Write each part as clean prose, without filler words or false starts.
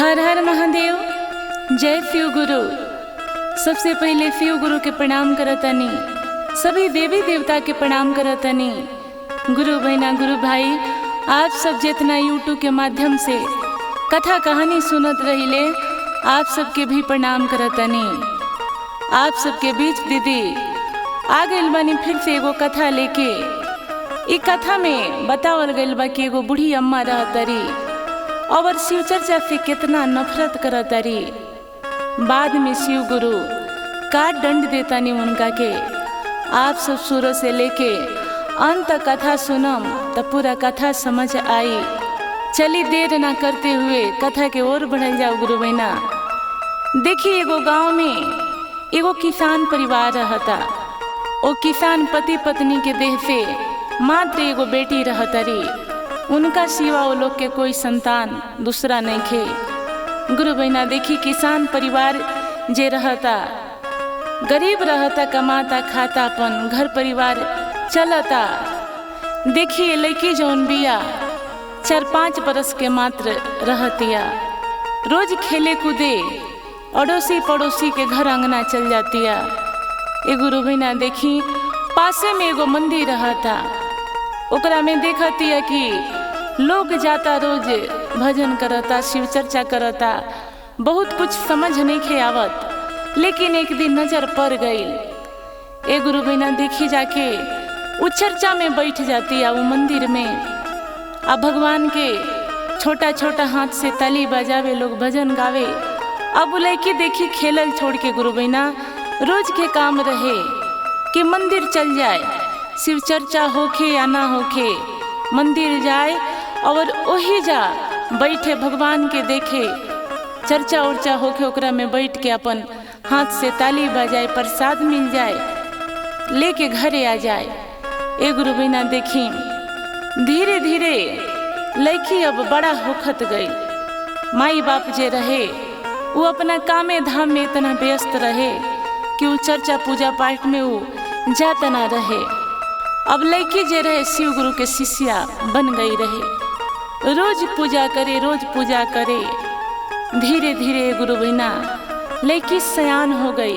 हर हर महादेव। जय शिव गुरु। सबसे पहले शिव गुरु के प्रणाम करतनी, सभी देवी देवता के प्रणाम करतनी। गुरु बहना गुरु भाई आप सब जितना यूट्यूब के माध्यम से कथा कहानी सुनत रहिले, आप सबके भी प्रणाम करतनी। आप सबके बीच दीदी आ गइल बानी फिर से एगो कथा लेके। इ कथा में बतावल गइल बा कि एगो बूढ़ी अम्मा रहतरी और शिव चर्चा से कितना नफरत करतरी। बाद में शिव गुरु का दंड देतानी उनका के। आप सब शुरू से लेके अंत कथा सुनम तो पूरा कथा समझ आई। चली देर ना करते हुए कथा के ओर बढ़ल जाओ गुरु बहना। देखिए एगो गांव में एगो किसान परिवार रहता। ओ किसान पति पत्नी के देह से मात्र एगो बेटी रहतरी। उनका सिवा वो लोग के कोई संतान दूसरा नहीं खे। गुरु बहना देखी किसान परिवार जे रहता, गरीब रहता, कमाता खाता, अपन घर परिवार चलता। देखिए लड़की जौन बिया 4-5 बरस के मात्र रहतिया। रोज खेले कूदे अड़ोसी पड़ोसी के घर अंगना चल जातिया। ए गुरु बहना देखी पासे में एगो मंदिर रहता। ओकरा में देखतिया कि लोग जाता, रोज भजन करता, शिव चर्चा करता। बहुत कुछ समझ नहीं खे आवत, लेकिन एक दिन नजर पड़ गई। ए गुरु बहना देखी जाके उ चर्चा में बैठ जाती है वो मंदिर में। अब भगवान के छोटा छोटा हाथ से ताली बजावे, लोग भजन गावे। अब लड़की देखी खेलल छोड़ के गुरु बहना रोज के काम रहे कि मंदिर चल जाए, शिव चर्चा होखे या ना होखे, मंदिर जाए और वही जा बैठे भगवान के देखे। चर्चा उर्चा होके ओकरा में बैठ के अपन हाथ से ताली बजाए, प्रसाद मिल जाए, लेके घरे आ जाए। ए गुरु बहना देखी धीरे धीरे लड़की अब बड़ा होखत गई। माई बाप जे रहे वो अपना कामे धाम में इतना व्यस्त रहे कि वो चर्चा पूजा पाठ में वो जाता ना रहे। अब लड़की जे रहे शिव गुरु के शिष्या बन गई रहे, रोज पूजा करे, रोज पूजा करे। धीरे धीरे गुरु बहना लड़की सयान हो गई।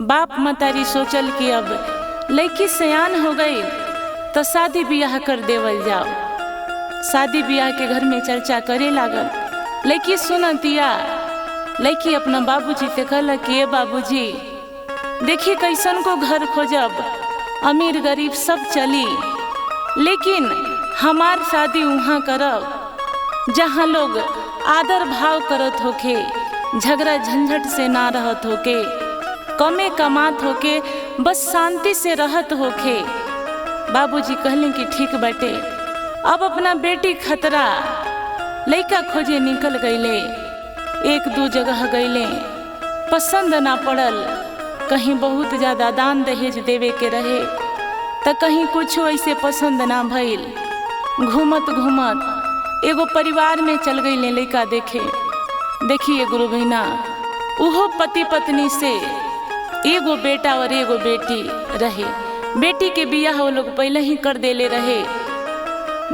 बाप मतारी सोचल कि अब लड़की सयान हो गई तो शादी ब्याह कर देवल जाओ। शादी ब्याह के घर में चर्चा करे लागल। लड़की सुनतिया। लड़की अपना बाबूजी से कहल कि ए बाबूजी देखी कैसन को घर खोजब, अमीर गरीब सब चली, लेकिन हमार शादी वहाँ करब जहाँ लोग आदर भाव करत होके, झगड़ा झंझट से ना रहत होके, कमे कमात होके, बस शांति से रहत होके। बाबूजी कहले कि ठीक बाटे। अब अपना बेटी खतरा लड़का खोजे निकल गईले। 1-2 जगह गईले, पसंद ना पड़ल। कहीं बहुत ज़्यादा दान दहेज देवे के रहे तो कहीं कुछ ऐसे पसंद ना भइल। घूमत घूमत एगो परिवार में चल गई लड़का देखे। देखिए गुरु बहना उहो पति पत्नी से एगो बेटा और एगो बेटी रहे। बेटी के बियाह वो लोग पहले ही कर देले रहे।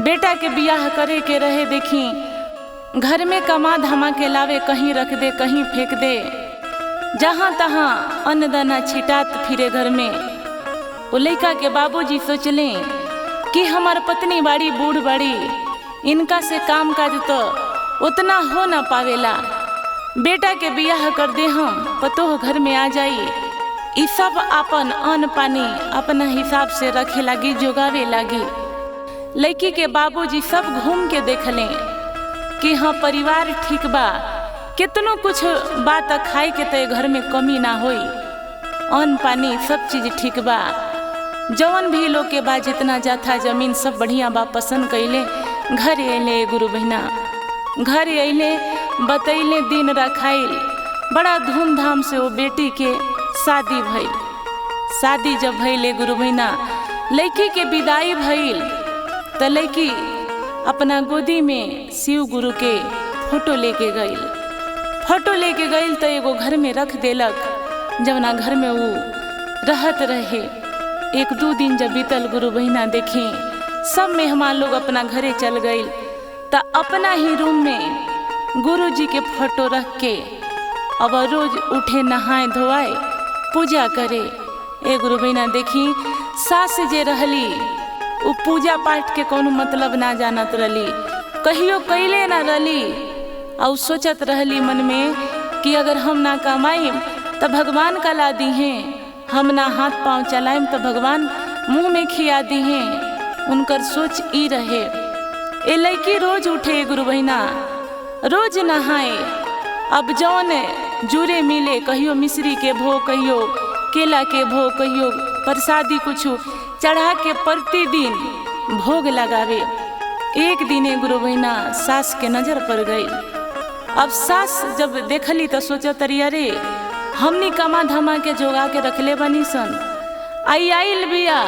बेटा के बियाह करे के रहे। देखी घर में कमा धमा के लावे, कहीं रख दे, कहीं फेंक दे, जहाँ तहाँ अन्न दाना छिटात फिरे घर में। वो लड़का के बाबूजी सोचले कि हमार पत्नी बाड़ी, बूढ़ बाड़ी, इनका से काम काज तो उतना हो ना पावेला। बेटा के बियाह कर दे, हम पतोह घर में आ जाई। ई सब अपन अन्न पानी अपना हिसाब से रखे लागी, जोगावे लागी। लड़की के बाबूजी सब घूम के देखले कि हाँ परिवार ठीक बा, कितनो कुछ बात खाए के तो घर में कमी ना होई, अन्न पानी सब चीज ठीक बा। जवन भी लोग के बा जितना जाथा जमीन सब बढ़िया बा, पसंद कैले। घर अले गुरु बहना, घर अले, बतैले, दिन रखाइल। बड़ा धूमधाम से वो बेटी के शादी भइल। शादी जब भइले गुरु बहना लड़की के विदाई भइल तो लड़की अपना गोदी में शिव गुरु के फोटो लेके गई। फोटो लेके गई तो एगो घर में रख देलक, जवना घर में वो रहत रहे। 1-2 दिन जब बीतल गुरु बहना देखी सब मेहमान लोग अपना घरे चल गई तो अपना ही रूम में गुरु जी के फोटो रख के अब रोज उठे नहाए धोआए पूजा करे। ए गुरु बहिना देखी सास जे रहली उ पूजा पाठ के कोनो मतलब ना जानत रहली, कहियो कैले ना रहली। और सोचत रहली मन में कि अगर हम ना कमाइम तो भगवान का ला दी हैं, हम ना हाथ पांव चलाइम तो भगवान मुंह में खिया दी हैं। उनकर सोच ई रहे। ए लड़की रोज उठे गुरु बहिना, रोज नहाए। अब जौन जूरे मिले, कहियो मिश्री के भोग, कहियो केला के भोग, कहियो प्रसादी कुछ चढ़ा के प्रतिदिन भोग लगावे। एक दिन गुरु बहिना सास के नजर पड़ गई। अब सास जब देखली तो सोचत रही, अरे हमनी कमा धमा के जोगा के रखले बनी सन, आइल बिया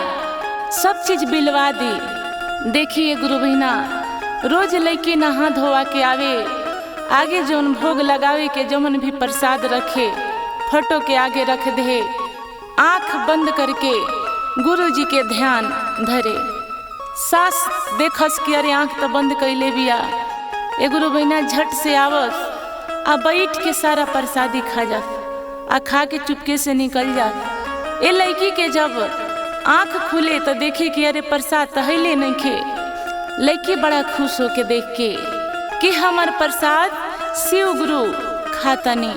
सब चीज बिलवा दी। देखिए गुरु बहिना रोज लड़की नहा धोवा के आवे, आगे जौन भोग लगावे के जौन भी प्रसाद रखे फोटो के आगे रख दे, आंख बंद करके गुरु जी के ध्यान धरे। सास देखस कि अरे आंख तो बंद कैले बिया। ए गुरु बहिना झट से आवस आ बैठ के सारा प्रसादी खा जा, आ खा के चुपके से निकल जा। ए लड़की के जब आंख खुले तो देखे कि अरे प्रसाद तहले नहीं खे। लड़की बड़ा खुश होके देख के कि हमार प्रसाद शिव गुरु खातनी,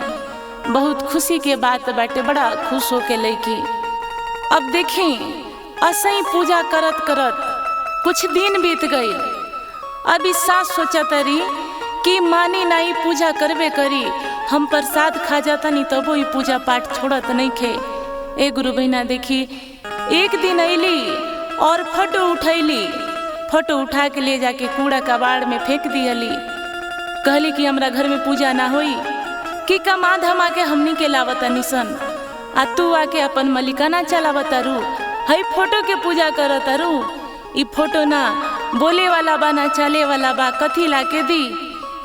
बहुत खुशी के बात बाटे। बड़ा खुश होके लड़की अब देखी असही पूजा करत करत कुछ दिन बीत गई। अभी सास सोचा तरी कि मानी नाई पूजा करबे करी, हम प्रसाद खा जाता नहीं तब ही पूजा पाठ छोड़त नहीं खे। ए गुरु बहिना देखी एक दिन अली और फोटो उठैली, फोटो उठा के ले जाके कूड़ा कबाड़ में फेंक दियली। कहली कि हमरा घर में पूजा ना होई, कि कमा धमा के हमनी के लावत निसन, आ तू आके अपन मलिकाना चलावतारू, हई फोटो के पूजा करतारू। ई फोटो ना बोले वाला बा ना चले वाला बा, कथी ला के दी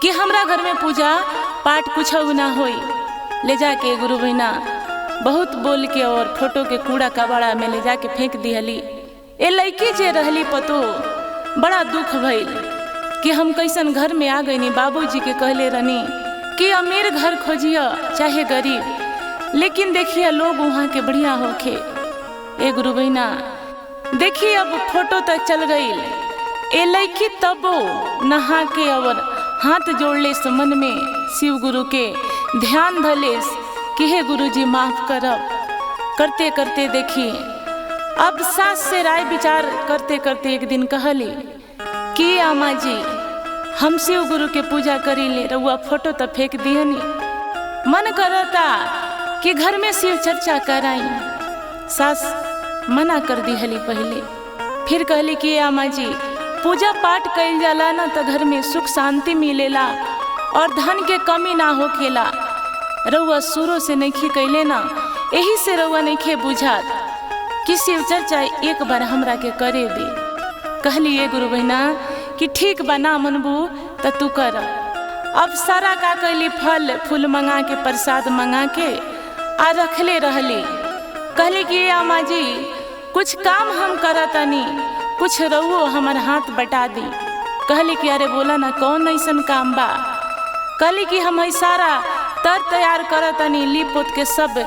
कि हमरा घर में पूजा पाठ कुछ ना होई। ले जाके गुरु बहिना बहुत बोल के और फोटो के कूड़ा कबाड़ा में ले जाके फेंक दिहली। ए लड़की जे रहली पतो बड़ा दुख भइल कि हम कैसन घर में आ गईनी। बाबूजी के कहले रहनी कि अमीर घर खोजिया चाहे गरीब, लेकिन देखिए लोग वहाँ के बढ़िया होखे। ए गुरु बहिना देखिए अब फोटो तक चल गई। ए लड़की तबो नहा के और हाथ जोड़ले मन में शिव गुरु के ध्यान धलेस कि हे गुरु जी माफ करब। करते करते देखिए अब सास से राय विचार करते करते एक दिन कहली कि आमा जी हम शिव गुरु के पूजा करी ले, रउआ फोटो तो फेंक दिहनी, मन करता कि घर में शिव चर्चा कराई। सास मना कर दिहली पहले, फिर कहली कि आमा जी पूजा पाठ कइल जाला ना तो घर में सुख शांति मिलेला और धन के कमी ना होखेला। रउआ शुरू से नहीं कैले ना, यही से रउआ नहीं बुझात कि शिव चर्चा एक बार हमरा के करे दे। कहली ए गुरु बहिना कि ठीक बना मनबू तो तू कर। अब सारा का कैली फल फूल मंगा के प्रसाद मंगा के आ रखले रहली। कहली कि अम्मा जी कुछ काम हम करतनी, कुछ रहुओ हमार हाथ बटा दी। कहली कि अरे बोला ना कौन ऐसन काम बा। कहली कि हम सारा तर तैयार करतनी ली पोत के सब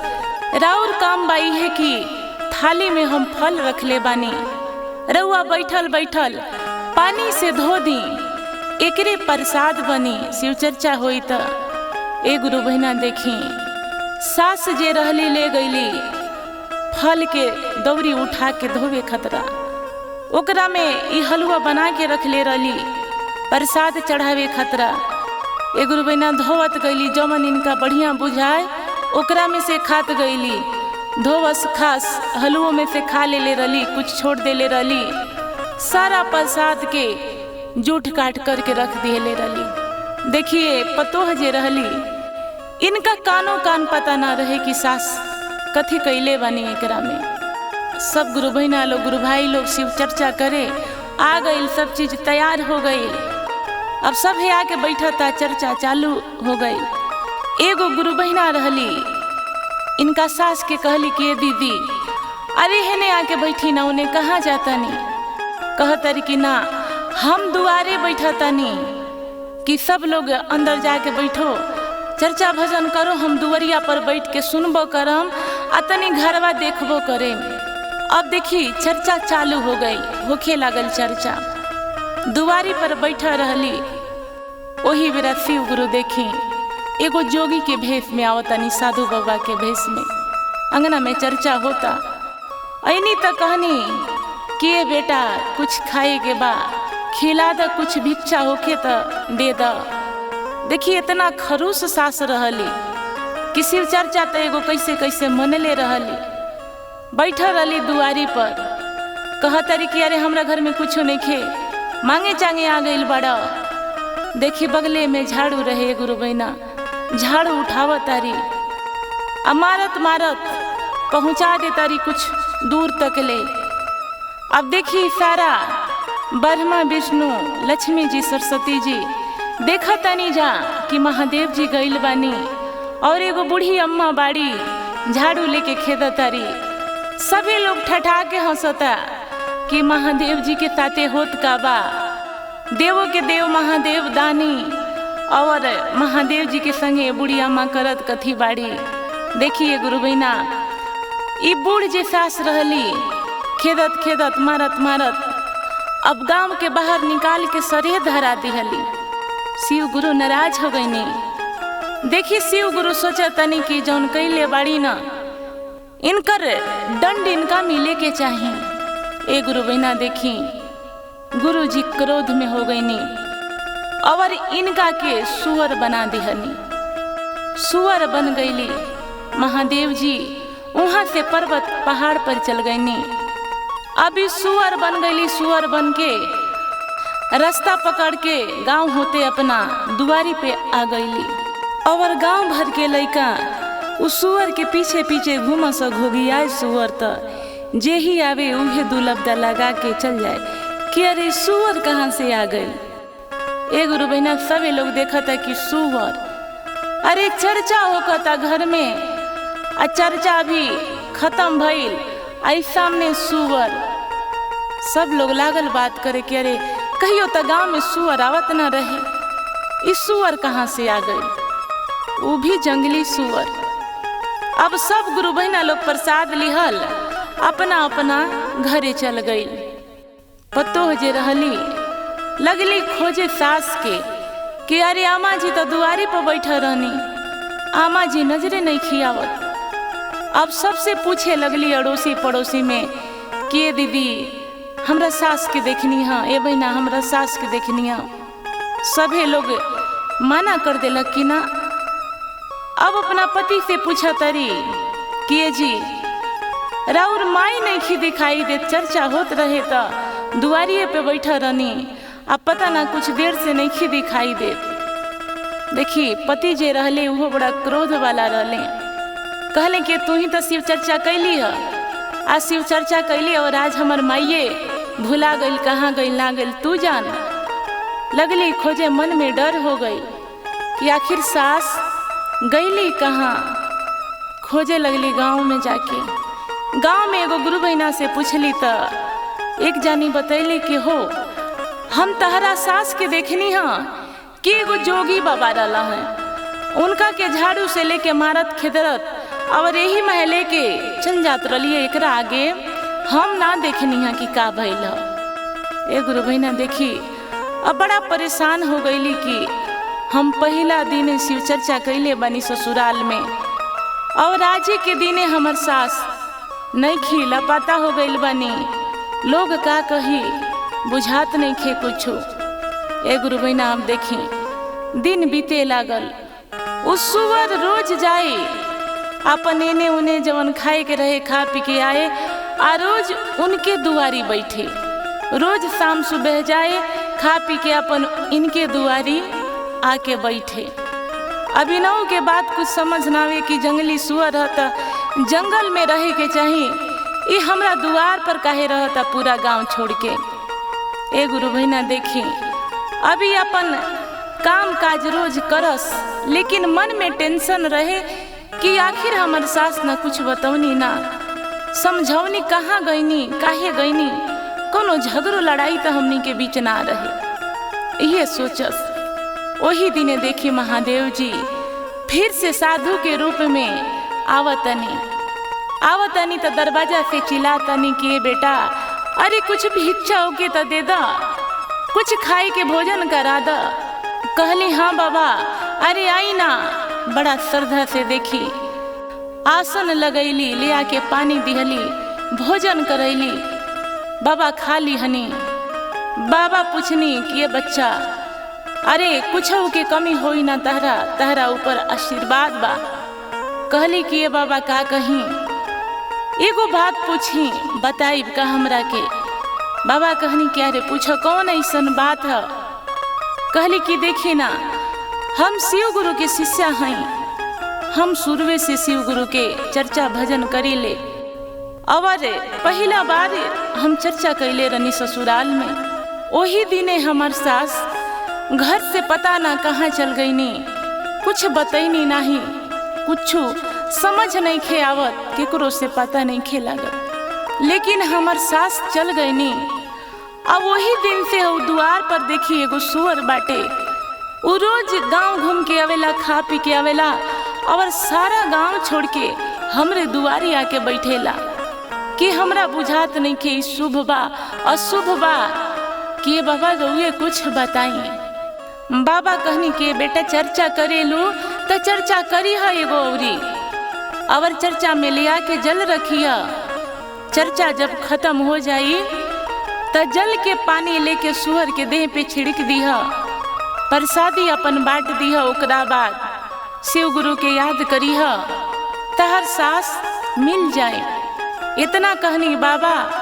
राउर काम बाई है कि थाली में हम फल रखले बानी, रउआ बैठल बैठल पानी से धो दी, एकरे प्रसाद बनी, शिव चर्चा होई त। ए गुरु बहिना देखी सास जे रहली ले गईली फल के दौरी उठा के धोवे खतरा, ओकरा में ई हलवा बना के रख ले रहली प्रसाद चढ़ावे खतरा। ए गुरु बहिना धोवत गईली, जमन इनका बढ़िया बुझाए ओकरा में से खात गईली। धोवस खास हलवों में से खा ले रहली, कुछ छोड़ दे ले रहली, सारा प्रसाद के जूठ काट करके रख दिए ले रहली। देखिए पतोह जे रहली इनका कानो कान पता ना रहे कि सास कथी कैले बनी एकरा में। सब गुरु बहिना लोग गुरु भाई लोग शिव चर्चा करे आ गई, सब चीज तैयार हो गई। अब सब है आके बैठा था, चर्चा चालू हो गई। एगो गुरु बहिना रहली, इनका सास के कहली कि दीदी अरे हेने आके बैठी ना, उन्हें कहाँ जाता नहीं। कहतरी कि ना हम दुआरे बैठा तनी कि सब लोग अंदर जाके बैठो, चर्चा भजन करो, हम दुवरिया पर बैठ के सुनबो करम आ तनी घरवा देखबो करे। अब देखी चर्चा चालू हो गई, होखे लागल चर्चा। दुआरी पर बैठा रहली, वही बेरा शिव गुरु देखी एगो जोगी के भेष में आवतनी, साधु बाबा के भेष में। अंगना में चर्चा होता, ऐनी तो कहनी कि बेटा कुछ खाए के बा, खिला द, कुछ भिक्षा होके तो दे द। देखिए इतना खरूस सास रहली कि शिव चर्चा तो एगो कैसे कैसे मनले रहली। बैठा रहली दुआरी पर, कहतरी कि अरे हमरा घर में कुछ नहीं खे, मांगे चांगे आ गई बड़ा। देखी बगले में झाड़ू रहे, गुरु बहना झाड़ू उठावत तारी, मारत मारत पहुंचा दे तारी कुछ दूर तक ले। अब देखी सारा ब्रह्मा विष्णु लक्ष्मी जी सरस्वती जी देखा तनी जा कि महादेव जी गइल बानी, और एगो बूढ़ी अम्मा बाड़ी झाड़ू लेके खेदा तारी। सभी लोग ठठा के हंसता कि महादेव जी के साथे होत का बा, देवों के देव महादेव दानी, और महादेव जी के संगे बूढ़ी अम्मा करत कथी बाड़ी। देखिए गुरु बहना, ई बूढ़ जे सास रहली खेदत खेदत मारत मारत अब गांव के बाहर निकाल के सरे धरा दिहली। शिव गुरु नाराज हो गईनी। देखी शिव गुरु सोचा तनी कि जौन कैले बाड़ी ना, इनकर दंड इनका मिले के चाहिए। ए गुरु बहना देखी गुरु जी क्रोध में हो गईनी और इनका के सुअर बना दिहनी। सुअर बन गईली। महादेव जी वहां से पर्वत पहाड़ पर चल गईनी। अभी सुअर बन गईली, सुअर बन के रास्ता पकड़ के गांव होते अपना दुआरी पे आ गईली। और गांव भर के लइका उस सुअर के पीछे पीछे घूमस घोगियाए। सुअर तो जे ही आवे उहे दुलब्दा लगा के चल जाए कि अरे सुअर कहाँ से आ गई। ए गुरु बहना सभी लोग देखा था कि सुअर, अरे चर्चा होता घर में, चर्चा भी खत्म भइल, आई सामने सुअर। सब लोग लागल बात करे कि अरे कहियो तो गांव में सुअर आवत न रहे, इस सुअर कहाँ से आ गई, वो भी जंगली सुअर। अब सब गुरु बहना लोग प्रसाद लिहल, अपना अपना घरे चल गई। पतो जे रहली लगली खोजे सास के कि अरे आमा जी तो दुआरी पर बैठा रहनी, आमा जी नजरे नहीं खियावत। अब सबसे पूछे लगली अड़ोसी पड़ोसी में कि दीदी हमरा सास के देखनी है, ए बहना हमरा सास के देखनी है। सभी लोग मना कर देलक कि ना। अब अपना पति से पूछा तरी कि जी राउर माई नहीं खी दिखाई दे, चर्चा होत रहे तो दुआरिये पे बैठा रहनी, अब पता ना कुछ देर से नहीं खी दिखाई दे। देखी पति जे रहले वो बड़ा क्रोध वाला रहले। कहले कि तू ही तो शिव चर्चा कैली है, आज शिव चर्चा कैली और आज हमार माइये भुला गई, कहाँ गई ना गई तू जान। लगली खोजे, मन में डर हो गई कि आखिर सास गईली कहाँ। खोजे लगली गांव में जाके। गांव में एगो गुरु बहना से पूछली तो एक जानी बतैली कि हो हम तहरा सास के देखनी हाँ कि एगो जोगी बाबा डाला है, उनका के झाड़ू से लेके मारत खेदरत और यही महले के चल जात रही। एकरा आगे हम ना देखनी है कि का भइल है। ए गुरु बहना देखी अब बड़ा परेशान हो गईली कि हम पहला दिन शिव चर्चा कैले बनी ससुराल में, और आज के दिने हमर सास नहीं खी लापता हो गई बनी। लोग का कही बुझात नहीं खे कुछ। ए गुरु बहना हम देखी दिन बीते लागल। उस सुअर रोज जाए अपन एने उने जवन खाए के रहे खा पी के आए, आ रोज उनके दुआरी बैठे। रोज शाम सुबह जाए खा पी के अपन इनके दुआरी आके बैठे। अभिनव के बात कुछ समझ ना आवे कि जंगली सुअर रहता जंगल में रहे के चाहिए, ये हमरा दुआर पर काहे रहता पूरा गांव छोड़ के। ए गुरु बहना देखी अभी अपन काम काज रोज करस, लेकिन मन में टेंशन रहे कि आखिर हमर सास न कुछ बतौनी ना समझौनी, कहाँ गईनी काहे गईनी, कोनो झगड़ो लड़ाई तो हमनी के बीच ना रहे। ये सोचस वही दिने देखी महादेव जी फिर से साधु के रूप में आवतनी तो दरवाजा से चिल्लातनी कि बेटा अरे कुछ भी इच्छा होके तो दे दा, कुछ खाई के भोजन करा दा। कहली हाँ बाबा, अरे आई ना। बड़ा श्रद्धा से देखी आसन लगैली, ले आके पानी दिहली, भोजन करैली। बाबा खाली हनी। बाबा पूछनी कि ये बच्चा अरे कुछ के कमी होई ना, तहरा ऊपर आशीर्वाद बा। कहली कि ये बाबा का कहीं एगो बात पूछी, बताई का हमरा के। बाबा कहनी क्या रे पूछो, कौन ऐसन बात है। कहली कि देखी ना, हम शिव गुरु के शिष्या हैं, हम शुरुए से शिव गुरु के चर्चा भजन करी ले। और पहला बार हम चर्चा कैले रनी ससुराल में। वही दिने हमार सास घर से पता ना कहाँ चल गई नी, कुछ बतैनी नहीं, कुछ समझ नहीं खे आवत, केकरो से पता नहीं खे लागत। लेकिन हमार सास चल गई नी। अब वही दिन से वो द्वार पर देखी एगो सुअर बाटे। वो रोज गांव घूम के आवेला, खा पी के आवेला, और सारा गांव छोड़ के हमरे दुआरी आके बैठेला कि हमरा बुझात नहीं के शुभ बा अशुभ बा, कि बाबा रउए कुछ बताइए। बाबा कहनी के बेटा चर्चा करेलू तो चर्चा करी है एगो औरी, और चर्चा में ले आके जल रखिया। चर्चा जब खत्म हो जाई तो जल के पानी लेके सुअर के देह पे छिड़क दिया, प्रसादी अपन बांट दिया। ओकरा बाद शिव गुरु के याद करिहा, तहर सास मिल जाए। इतना कहनी बाबा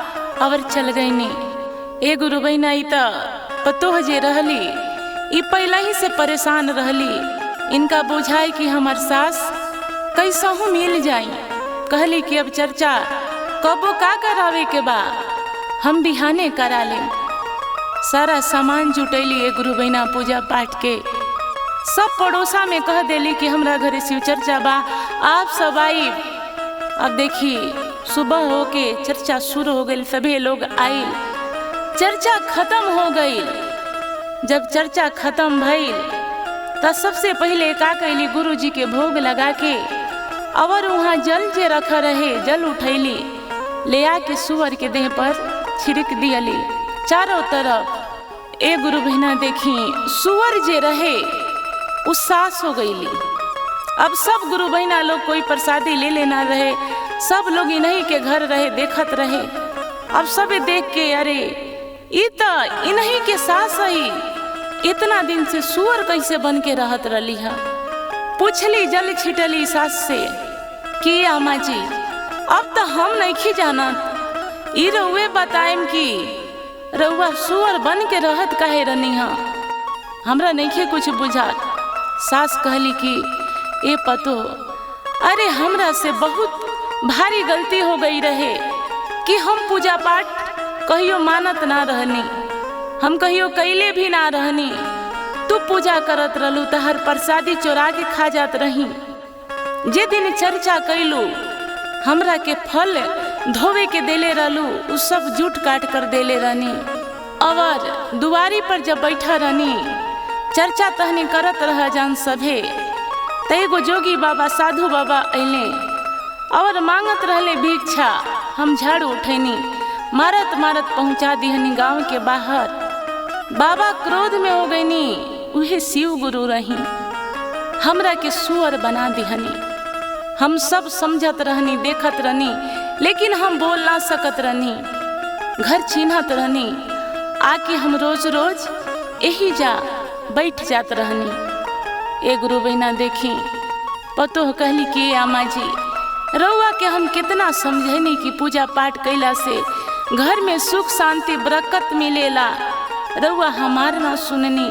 और चल गई नी। ए गुरु बहना पतोह जे रहली, ई पहला ही से परेशान रहली। इनका बुझाए कि हमार सास कैसा हूँ मिल जाई। कहली कि अब चर्चा कबो का करावे के बा, हम बिहाने करा ले। सारा सामान जुटैली ए गुरु बहना पूजा पाठ के। सब पड़ोसा में कह देली कि हमरा घरे शिव चर्चा बा, आप सब आई। अब देखी सुबह होके चर्चा शुरू हो गई, सभी लोग आए। चर्चा खत्म हो गई। जब चर्चा खत्म भइल तो सबसे पहले का कैली, गुरु जी के भोग लगा के और वहाँ जल जे रखा रहे, जल उठैली, ले आके सुअर के देह पर छिड़क दियली चारों तरफ। ए गुरु बहना देखी सुअर जे रहे उसास हो गईली। अब सब गुरु बहना लोग कोई प्रसादी ले लेना रहे, सब लोग इन्हीं के घर रहे, देखत रहे। अब सब देख के अरे ई तो इन्हीं के सास है, इतना दिन से सुअर कैसे बन के रहत रही है। पूछली जल छिटली सास से कि आमा जी अब तो हम नहीं जानत, ई रउए बताएम कि रउआ सुअर बन के रहत काहे रनी है, हमरा नहीं कुछ बुझात। सास कहली कि ए पतो, अरे हमरा से बहुत भारी गलती हो गई रहे कि हम पूजा पाठ कहियो मानत ना रहनी, हम कहियो कैले भी ना रहनी। तू पूजा करत रहलू तो हर प्रसादी चोरा के खा जात रही। जे दिन चर्चा कैलू हमरा के फल धोवे के देले रहलू, उ सब जूट काट कर देले रहनी। और दुआरी पर जब बैठा रहनी चर्चा तहनी करत रह जान सभे, त एगो जोगी बाबा साधु बाबा अइले और मांगत रहले भिक्षा। हम झाड़ू उठैनी, मारत मारत पहुंचा दिहनी गांव के बाहर। बाबा क्रोध में हो गईनी, उहे शिव गुरु रही, हमरा के सुअर बना दिहनी। हम सब समझत रहनी, देखत रहनी, लेकिन हम बोल ना सकत रहनी। घर चिन्हत रहनी, आके हम रोज रोज यही जा बैठ जात रहनी। ए गुरु बहना देखी पतोह कहली कि आमा जी रउआ के हम कितना समझनी कि पूजा पाठ कैला से घर में सुख शांति बरकत मिलेला। रउआ हमार ना सुननी,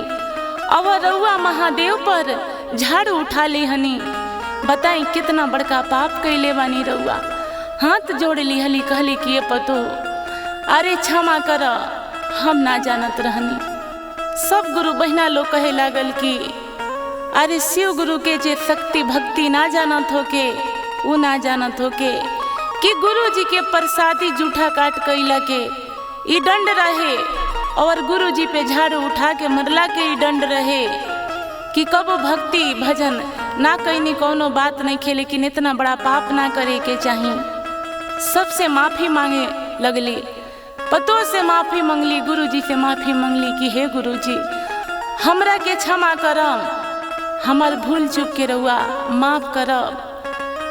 अब रउआ महादेव पर झाड़ू उठा ली हनी। बताई कितना बड़का पाप कैले बानी। रउआ हाथ जोड़ ली हली, कहली कि ये पतो अरे क्षमा कर, हम ना जानत रहनी। सब गुरु बहना लोग कहे लागल कि अरे शिव गुरु के जे शक्ति भक्ति ना जानत होके, वो ना जानत होके कि गुरु जी के प्रसादी जूठा काट कैला के ई दंड रहे, और गुरु जी पे झाड़ू उठा के मरला के ई दंड रहे। कि कबो भक्ति भजन ना कैनी कोनो बात नहीं खे, लेकिन इतना बड़ा पाप ना करे के चाहिए। सबसे माफ़ी मांगे लगली, पतों से माफ़ी मंगली, गुरुजी से माफ़ी मंगली कि हे गुरुजी हमरा के क्षमा करम, हमार भूल चूक के रहुआ माफ़ करब।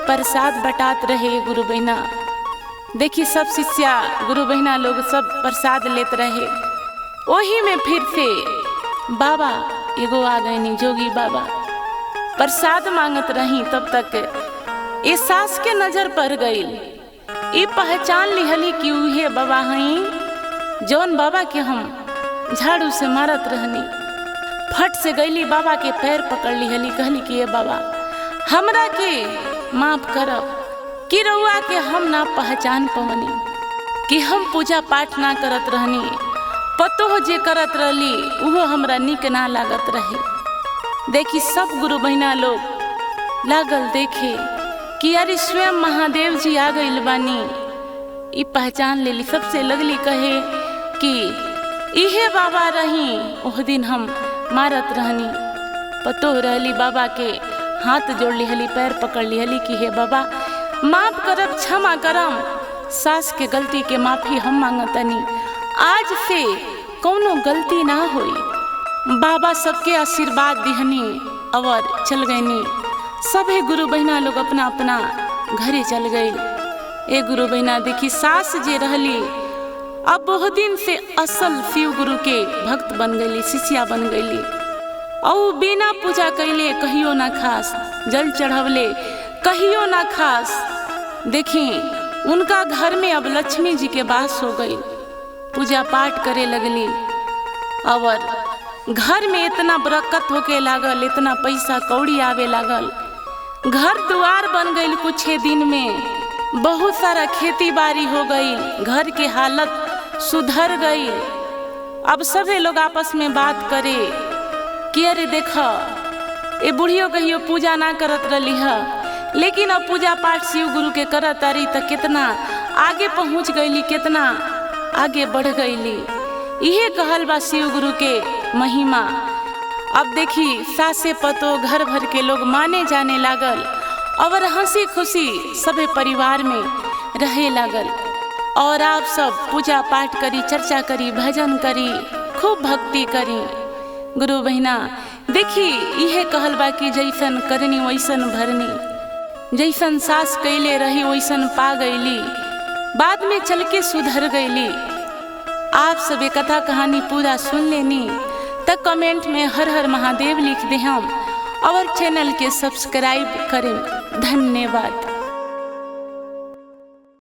प्रसाद बटात रहे गुरु बहिना, देखी सब शिष्या गुरु बहिना लोग सब प्रसाद लेते रहे। वही में फिर से बाबा एगो आ गए जोगी बाबा, प्रसाद मांगत रही। तब तक ये सास के नजर पड़ गई, ये पहचान लिहली कि उहे बाबा हई जौन बाबा के हम झाड़ू से मारत रहनी। फट से गईली बाबा के पैर पकड़ लिहली, कहली कि ये बाबा हमरा के माफ करब कि रउआ के हम ना पहचान पवनी, कि हम पूजा पाठ ना करत रहनी, पतो जे करत रहली उहो हमरा निक ना लागत रहे। देखी सब गुरु बहिना लोग लागल देखे कि अरे स्वयं महादेव जी आ गइल बानी, ई पहचान लेली। सबसे लगली कहे कि इहे बाबा रही ओह दिन हम मारत रहनी। पतो रहली बाबा के हाथ जोड़ लिहली, पैर पकड़ लिहली कि हे बाबा माफ करब, क्षमा करम, सास के गलती के माफी हम मांगतनी, आज से कौनो गलती ना होई। बाबा सबके आशीर्वाद दिहनी और चल गईनी। सभी गुरु बहिना लोग अपना अपना घरे चल गए। ए गुरु बहिना देखी सास जे रहली अब बहुत दिन से असल शिव गुरु के भक्त बन गईली, शिष्या बन गईली। और बिना पूजा कैले कहियो ना खास, जल चढ़वले कहियो ना खास। देखी उनका घर में अब लक्ष्मी जी के वास हो गई, पूजा पाठ करे लगली और घर में इतना बरकत होके लागल, इतना पैसा कौड़ी आवे लागल, घर द्वार बन गई। कुछ दिन में बहुत सारा खेती बाड़ी हो गई, घर के हालत सुधर गई। अब सभी लोग आपस में बात करे कि अरे देखा ये बुढ़ियो कहियो पूजा ना करत रही है, लेकिन अब पूजा पाठ शिव गुरु के करत रही तो कितना आगे पहुँच गईली, कितना आगे बढ़ गईली। यही कहल बा शिव गुरु के महिमा। अब देखी सासे पतो घर भर के लोग माने जाने लागल और हंसी खुशी सभी परिवार में रहे लागल। और आप सब पूजा पाठ करी, चर्चा करी, भजन करी, खूब भक्ति करी। गुरु बहिना देखी यह कहल बा कि जैसन करनी वैसन भरनी, जैसन सास कैले रही वैसन पा गईली, बाद में चल के सुधर गईली। आप सब ये कथा कहानी पूरा सुन लेनी तो कमेंट में हर हर महादेव लिख दे हम और चैनल के सब्सक्राइब करें। धन्यवाद।